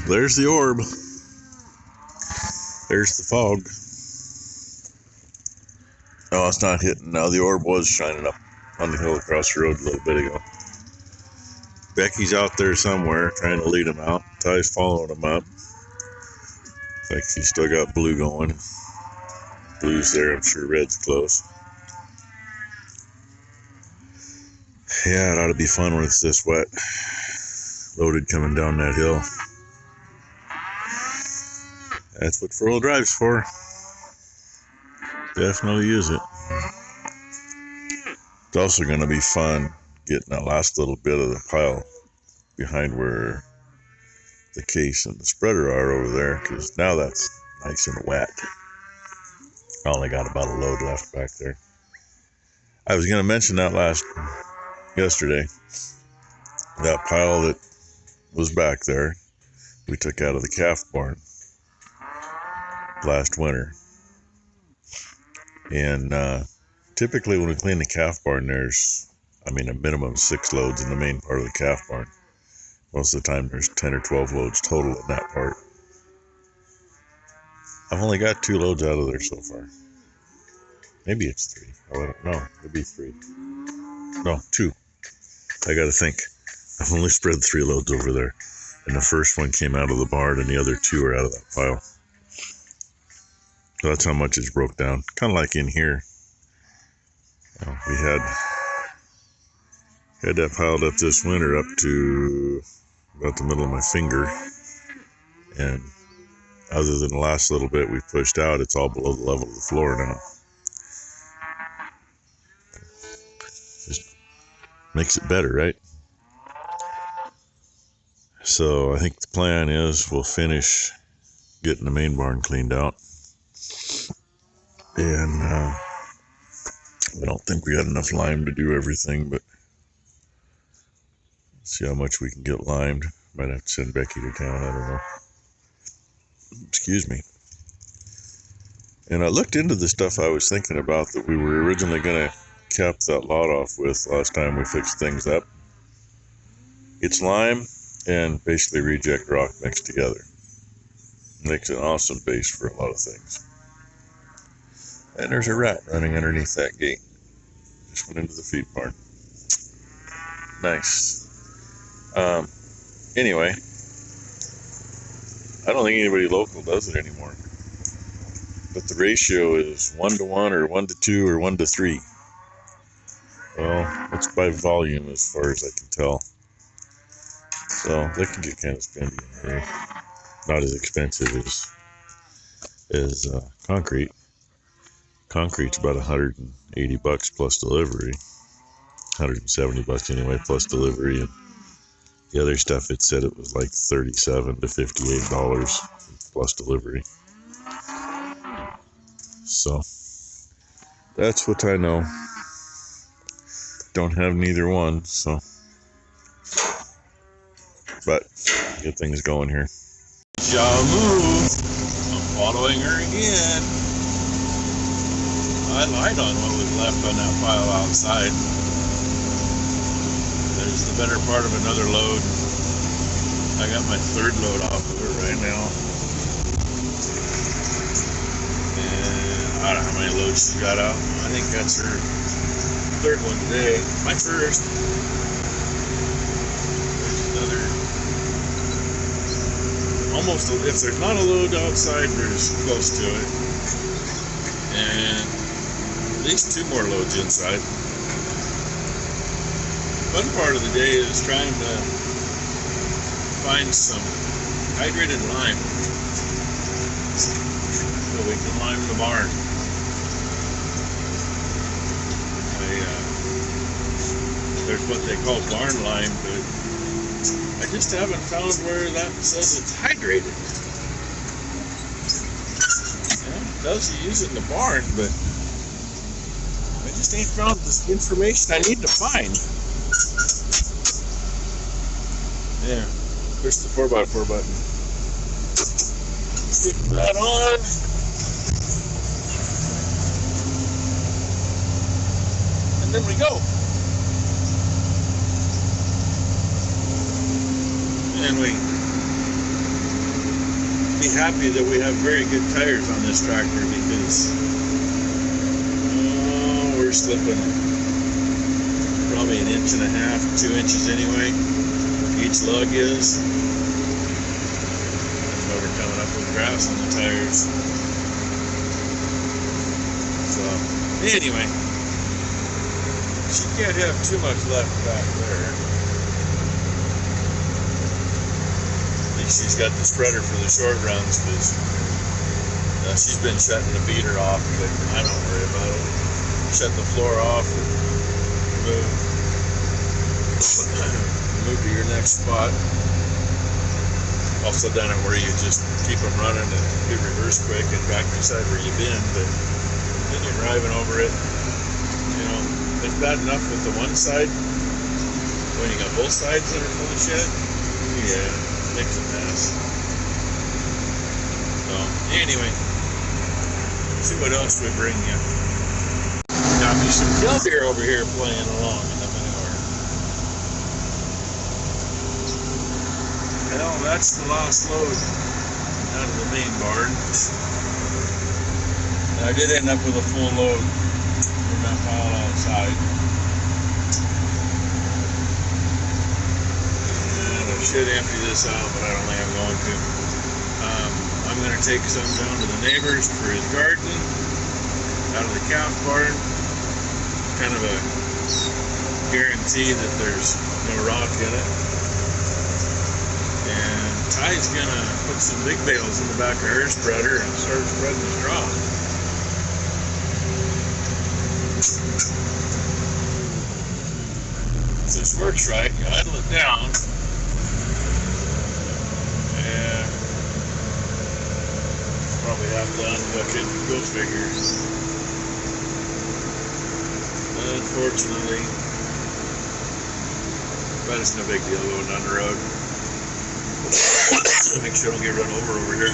There's the orb. There's the fog. Oh, it's not hitting now. The orb was shining up on the hill across the road a little bit ago. Becky's out there somewhere trying to lead him out. Ty's following him up. In fact, she's still got blue going. Blue's there. I'm sure red's close. Yeah, it ought to be fun when it's this wet. Loaded coming down that hill. That's what 4-wheel drive's for. Definitely use it. It's also going to be fun getting that last little bit of the pile behind where the case and the spreader are over there, because now that's nice and wet. I only got about a load left back there. I was going to mention that yesterday. That pile that was back there, we took out of the calf barn last winter. And typically when we clean the calf barn, there's, a minimum of 6 loads in the main part of the calf barn. Most of the time there's 10 or 12 loads total in that part. I've only got 2 loads out of there so far. Maybe it's 3. I don't know. It'd be 3. No, 2. I gotta think. I've only spread 3 loads over there. And the first one came out of the barn and the other 2 are out of that pile. So that's how much it's broke down. Kind of like in here. We had that piled up this winter up to about the middle of my finger. And other than the last little bit we pushed out, it's all below the level of the floor now. Just makes it better, right? So I think the plan is we'll finish getting the main barn cleaned out. And I don't think we got enough lime to do everything, but see how much we can get limed. Might have to send Becky to town, I don't know. Excuse me. And I looked into the stuff I was thinking about that we were originally going to cap that lot off with last time we fixed things up. It's lime and basically reject rock mixed together. Makes an awesome base for a lot of things. And there's a rat running underneath that gate. Just went into the feed barn. Nice. Anyway, I don't think anybody local does it anymore. But the ratio is 1-to-1 or 1-to-2 or 1-to-3. Well, it's by volume as far as I can tell. So they can get kind of spendy in here. Not as expensive as concrete. Concrete's about $180 plus delivery. $170 anyway plus delivery, and the other stuff it said it was like $37 to $58 plus delivery. So that's what I know. Don't have neither one, so but get things going here. Move. I'm following her again. I lied on what was left on that pile outside. There's the better part of another load. I got my 3rd load off of it right now. And I don't know how many loads she's got out. I think that's her 3rd one today. My 1st. There's another. Almost, if there's not a load outside, there's close to it. And at least 2 more loads inside. The fun part of the day is trying to find some hydrated lime so we can lime the barn. There's what they call barn lime, but I just haven't found where that says it's hydrated. Yeah, it does use it in the barn, but I just ain't found the information I need to find. There, push the 4x4 button. Stick that on. And then we go. And we be happy that we have very good tires on this tractor because we're slipping probably 1.5 inches, 2 inches anyway. Each lug is. That's why we're coming up with grass on the tires. So anyway, she can't have too much left back there. At least she's got the spreader for the short runs because she's been shutting the beater off, but I don't worry about it. Shut the floor off and move to your next spot. Also done it where you just keep them running and hit reverse quick and back beside where you've been, but then you're driving over it. You know, it's bad enough with the one side. When you got both sides that are full of shit, yeah, it makes a mess. So, anyway, see what else we bring you. Got me some Killdeer over here playing along in the manure. Well, that's the last load out of the main barn. I did end up with a full load from that pile outside. And I should empty this out, but I don't think I'm going to. I'm going to take some down to the neighbor's for his garden, out of the calf barn. Kind of a guarantee that there's no rock in it. And Ty's going to put some big bales in the back of her spreader and start spreading the straw. If this works right, you idle it down, and probably have to unhook it, go figure. Unfortunately, but it's no big deal going down the road. Make sure I don't get run over here.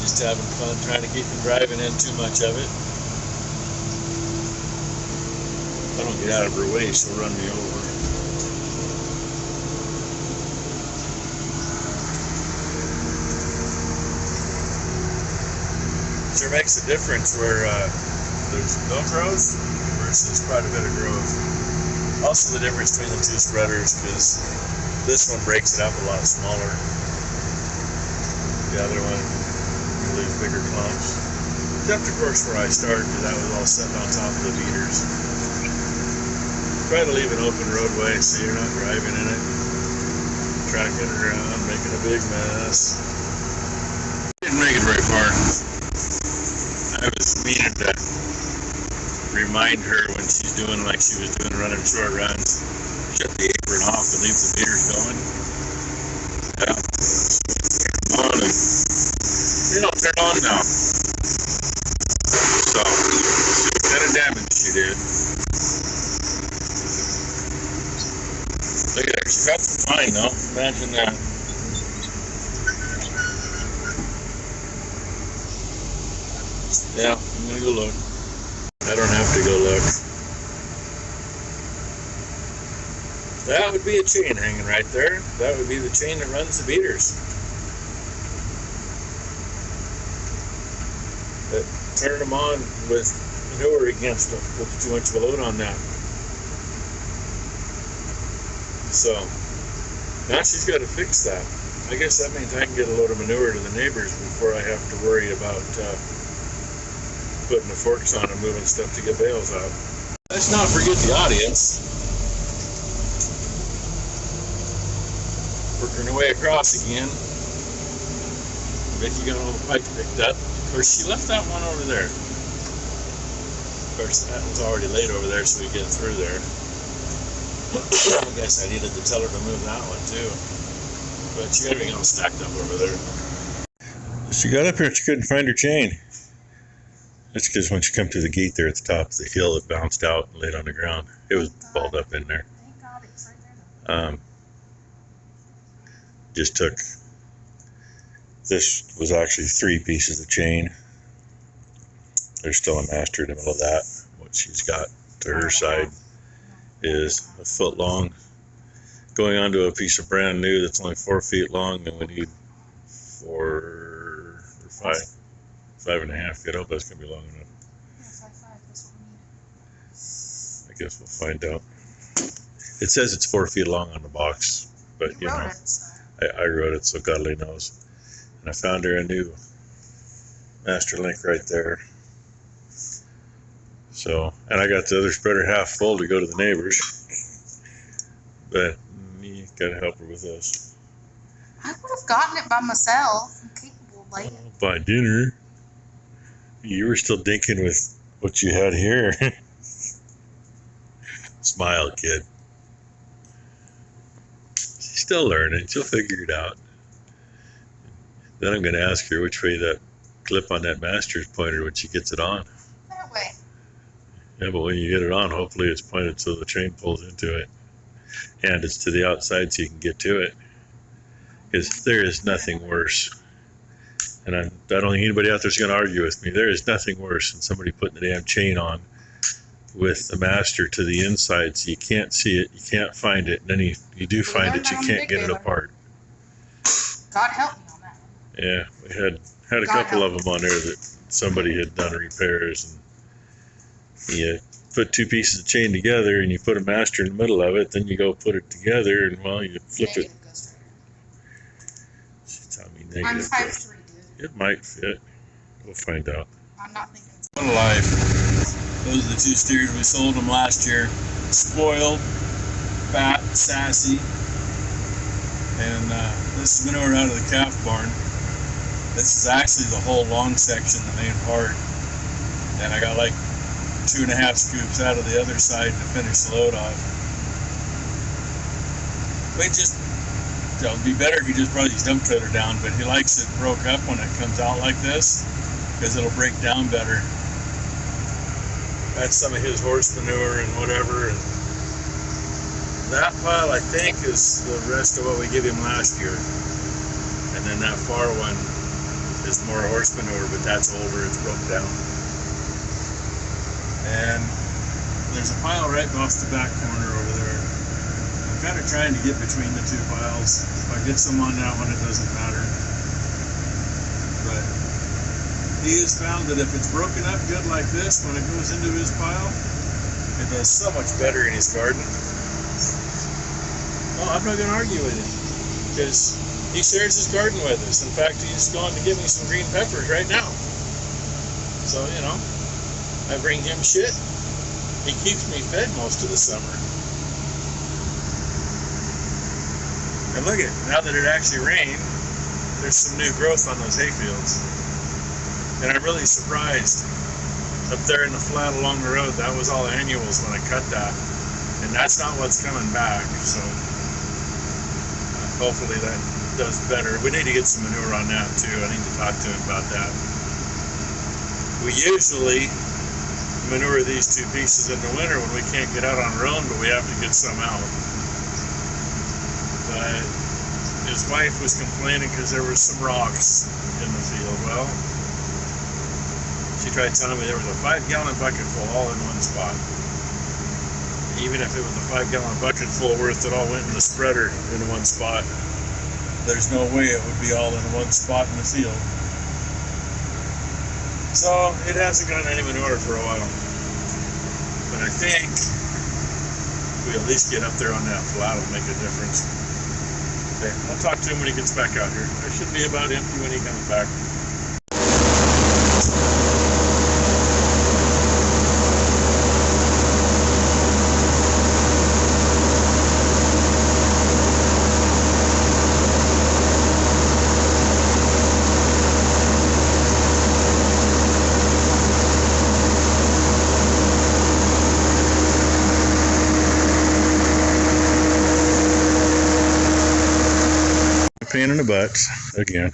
Just having fun trying to keep from driving in too much of it. If I don't get out of her way, she'll run me over. Sure makes a difference where there's no growth versus quite a bit of growth. Also the difference between the two spreaders, because this one breaks it up a lot smaller. The other one leaves bigger clumps. Except of course where I started, because that was all set on top of the beaters. Try to leave an open roadway so you're not driving in it, tracking it around, making a big mess. Didn't make it very far. I was meaning to remind her when she's doing like she was doing running short runs, shut the apron off and leave the meters going. Yeah. Turn on and they don't turn on now. So, see what kind of damage she did. Look at her, she got some fine though. Imagine that. Yeah, I'm gonna go look. I don't have to go look. That would be a chain hanging right there. That would be the chain that runs the beaters. But turn them on with manure against them. Put too much of a load on that. So, now she's got to fix that. I guess that means I can get a load of manure to the neighbors before I have to worry about putting the forks on and moving stuff to get bales out. Let's not forget the audience. Working her way across again. Vicky got all the pipes picked up. Of course, she left that one over there. Of course, that was already laid over there, so we get through there. I guess I needed to tell her to move that one too. But she got everything all stacked up over there. She got up here and she couldn't find her chain. That's because when she come to the gate there at the top of the hill, it bounced out and laid on the ground. It was balled up in there. Just took, this was actually 3 pieces of chain. There's still a master in the middle of that, what she's got to her side. is a foot long, going onto a piece of brand new that's only 4 feet long, and we need 4 or 5.5 feet. I hope that's gonna be long enough. Yeah, 5'5", that's what we need. I guess we'll find out. It says it's 4 feet long on the box, but you wrote know, it, so. I wrote it, so God only knows. And I found her a new master link right there. So, and I got the other spreader half full to go to the neighbors, but you gotta help her with this. I would have gotten it by myself. I'm capable of laying. By dinner, you were still dinking with what you had here. Smile, kid. She's still learning. She'll figure it out. Then I'm going to ask her which way that clip on that master's pointed when she gets it on. That way. Yeah, but when you get it on, hopefully it's pointed so the train pulls into it. And it's to the outside so you can get to it. Because there is nothing worse. And I don't think anybody out there is going to argue with me. There is nothing worse than somebody putting the damn chain on with the master to the inside so you can't see it, you can't find it, and then you do find it, you can't get it apart. God help me on that one. Yeah, we had a couple of them on there that somebody had done repairs, and you put two pieces of chain together and you put a master in the middle of it, then you go put it together and well, you flip it. She's telling me negative. I'm 5'3", dude. It might fit. We'll find out. I'm not thinking it's Life. Those are the two steers we sold them last year. Spoiled, fat, sassy, and this is manure out of the calf barn. This is actually the whole long section, the main part, and I got like 2.5 scoops out of the other side to finish the load off. It'd be better if he just brought his dump trailer down, but he likes it broke up when it comes out like this because it'll break down better. That's some of his horse manure and whatever. And that pile, I think, is the rest of what we gave him last year. And then that far one is more horse manure, but that's older, it's broke down. And there's a pile right off the back corner over there. I'm kind of trying to get between the two piles. If I get some on that one, it doesn't matter. But he has found that if it's broken up good like this, when it goes into his pile, it does so much better in his garden. Well, I'm not going to argue with him, because he shares his garden with us. In fact, he's going to give me some green peppers right now. So, you know, I bring him shit. He keeps me fed most of the summer. And look at, now that it actually rained, there's some new growth on those hayfields. And I'm really surprised. Up there in the flat along the road, that was all annuals when I cut that. And that's not what's coming back, so hopefully that does better. We need to get some manure on that too. I need to talk to him about that. We usually manure these two pieces in the winter when we can't get out on our own, but we have to get some out. But his wife was complaining because there were some rocks in the field. Well, she tried telling me there was a 5-gallon bucket full all in one spot. Even if it was a 5-gallon bucket full worth that all went in the spreader in one spot, there's no way it would be all in one spot in the field. So it hasn't gotten any manure for a while. But I think if we at least get up there on that flat, it'll make a difference. Okay, I'll talk to him when he gets back out here. It should be about empty when he comes back. Pain in the butt again.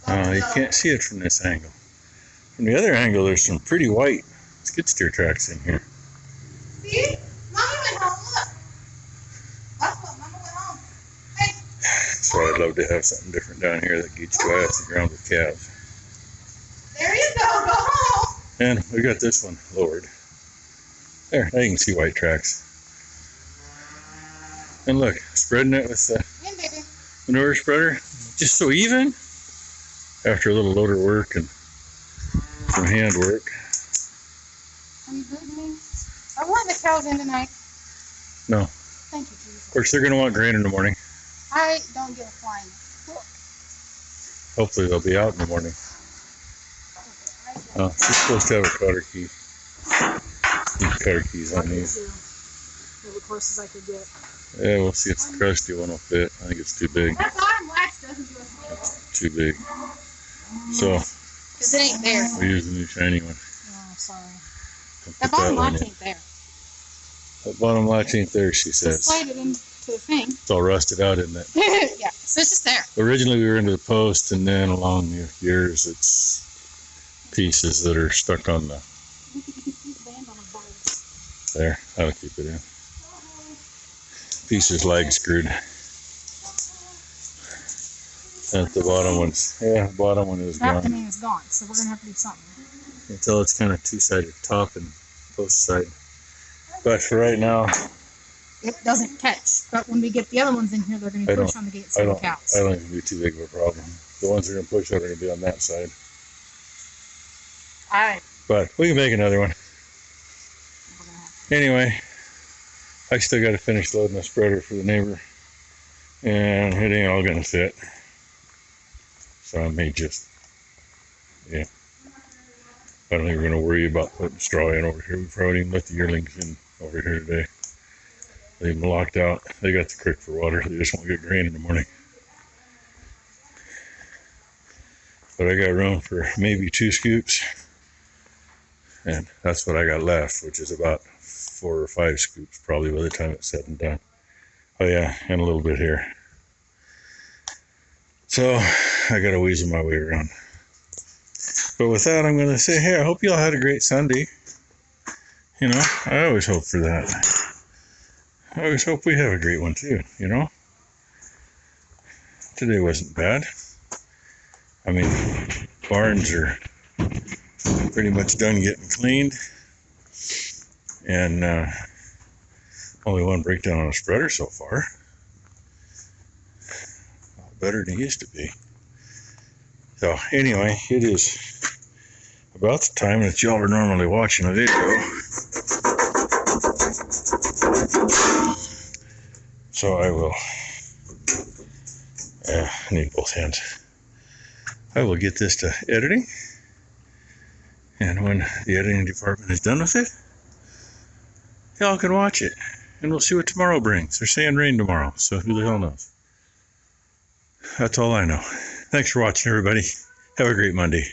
You can't see it from this angle. From the other angle, there's some pretty white skid steer tracks in here. See? Mommy went home, look. That's what Mama went home. Hey. That's why I'd love to have something different down here that gets you off the ground with calves. There you go home. And we got this one lowered. There, now you can see white tracks. And look, spreading it with the In, baby. manure spreader, just so even. After a little loader work and some hand work. Are you good, me? I want the cows in tonight. No. Thank you, Jesus. Of course, they're going to want grain in the morning. I don't give a flying. Hopefully, they'll be out in the morning. Oh, she's supposed to have a cutter key. These cutter keys on these. The horses I could get. Yeah, we'll see if the crusty one will fit. I think it's too big. That bottom latch doesn't do us good. Too big. So, Because it ain't there. we use the new shiny one. Oh, sorry. We'll That put bottom one latch in. ain't there. That bottom latch ain't there, she Just says. slide it into the thing. It's all rusted out, isn't it? Yeah, so it's just there. Originally, we were into the post, and then along the years, it's pieces that are stuck on the. Band on a bolt. There, that'll keep it in. Pieces lag screwed. At the bottom one's, yeah, the bottom one is That gone. thing is gone, so we're gonna have to do something. Until it's kind of two-sided top and post side. But for right now, It doesn't catch, but when we get the other ones in here, they're gonna I push on the gates I of the don't cows. think it'll be too big of a problem. The ones that are gonna push out are gonna be on that side. Alright. But we can make another one. We're gonna have Anyway, I still got to finish loading the spreader for the neighbor, and it ain't all gonna fit. So I may just, yeah. I don't think we're gonna worry about putting straw in over here. We probably even let the yearlings in over here today. Leave them locked out. They got the creek for water. They just won't get grain in the morning. But I got room for maybe 2 scoops. And that's what I got left, which is about 4 or 5 scoops probably by the time it's said and done. Oh yeah, and a little bit here. So I gotta weasel my way around. But with that, I'm gonna say, hey, I hope you all had a great Sunday. You know, I always hope for that. I always hope we have a great one too, you know? Today wasn't bad. I mean, barns are pretty much done getting cleaned. And only one breakdown on a spreader so far. Better than it used to be. So anyway, it is about the time that y'all are normally watching a video. So I will, I need both hands. I will get this to editing. And when the editing department is done with it, y'all can watch it. And we'll see what tomorrow brings. They're saying rain tomorrow, so who the hell knows? That's all I know. Thanks for watching, everybody. Have a great Monday.